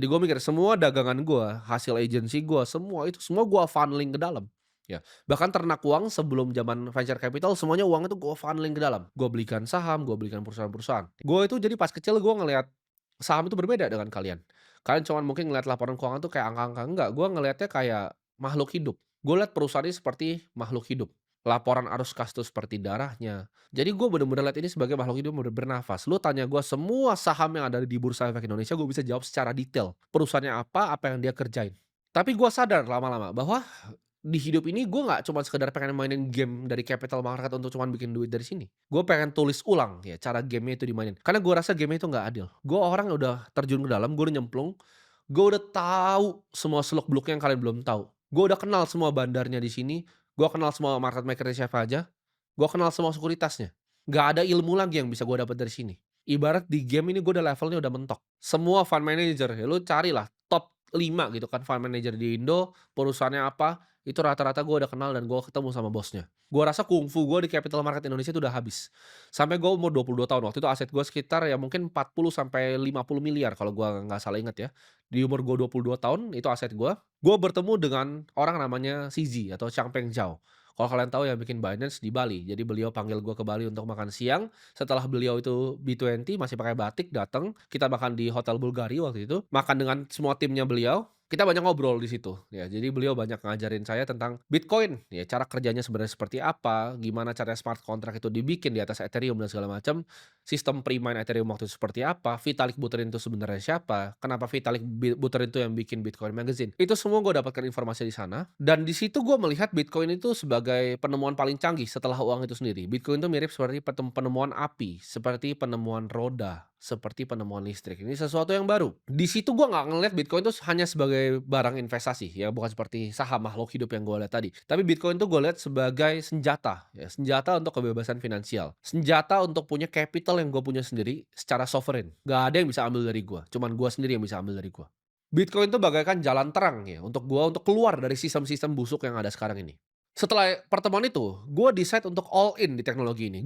Jadi gue mikir semua dagangan gue, hasil agensi gue, semua itu semua gue funneling ke dalam, ya. Bahkan ternak uang sebelum zaman venture capital semuanya uang itu gue funneling ke dalam. Gue belikan saham, gue belikan perusahaan-perusahaan. Gue itu jadi pas kecil gue ngelihat saham itu berbeda dengan kalian. Kalian cuman mungkin ngelihat laporan keuangan tuh kayak angka-angka, enggak, gue ngelihatnya kayak makhluk hidup. Gue lihat perusahaan ini seperti makhluk hidup. Laporan arus kas tuh seperti darahnya. Jadi gue bener-bener lihat ini sebagai makhluk hidup yang bernafas. Lu tanya gue semua saham yang ada di Bursa Efek Indonesia, gue bisa jawab secara detail. Perusahaannya apa yang dia kerjain. Tapi gue sadar lama-lama bahwa di hidup ini gue nggak cuma sekedar pengen mainin game dari capital market untuk cuman bikin duit dari sini. Gue pengen tulis ulang ya cara gamenya itu dimainin. Karena gue rasa gamenya itu nggak adil. Gue orang yang udah terjun ke dalam, gue udah nyemplung, gue udah tahu semua seluk-beluknya yang kalian belum tahu. Gue udah kenal semua bandarnya di sini, gue kenal semua market maker-nya siapa aja, gue kenal semua sekuritasnya. Nggak ada ilmu lagi yang bisa gue dapat dari sini. Ibarat di game ini gue udah levelnya udah mentok. Semua fund manager, ya lu carilah top 5 gitu kan fund manager di Indo, perusahaannya apa, itu rata-rata gue udah kenal dan gue ketemu sama bosnya. Gue rasa kungfu gue di capital market Indonesia itu udah habis. Sampai gue umur 22 tahun, waktu itu aset gue sekitar ya mungkin 40 sampai 50 miliar kalau gue nggak salah ingat ya. Di umur gue 22 tahun, itu aset gue bertemu dengan orang namanya CZ atau Changpeng Zhao. Kalau kalian tahu yang bikin Binance di Bali. Jadi beliau panggil gue ke Bali untuk makan siang, setelah beliau itu B20 masih pakai batik datang, kita makan di Hotel Bulgari waktu itu, makan dengan semua timnya beliau, kita banyak ngobrol di situ, ya. Jadi beliau banyak ngajarin saya tentang Bitcoin, ya cara kerjanya sebenarnya seperti apa, gimana cara smart contract itu dibikin di atas Ethereum dan segala macam, sistem pre-mine Ethereum waktu itu seperti apa, Vitalik Buterin itu sebenarnya siapa, kenapa Vitalik Buterin itu yang bikin Bitcoin Magazine. Itu semua gue dapatkan informasi di sana, dan di situ gue melihat Bitcoin itu sebagai penemuan paling canggih setelah uang itu sendiri. Bitcoin itu mirip seperti penemuan api, seperti penemuan roda, seperti penemuan listrik. Ini sesuatu yang baru. Di situ gua nggak ngelihat Bitcoin itu hanya sebagai barang investasi, ya bukan seperti saham makhluk hidup yang gua lihat tadi. Tapi Bitcoin itu gua lihat sebagai senjata, ya senjata untuk kebebasan finansial. Senjata untuk punya capital yang gue punya sendiri secara sovereign. Nggak ada yang bisa ambil dari gua, cuman gua sendiri yang bisa ambil dari gua. Bitcoin itu bagaikan jalan terang ya untuk gua untuk keluar dari sistem-sistem busuk yang ada sekarang ini. Setelah pertemuan itu, gua decide untuk all in di teknologi ini.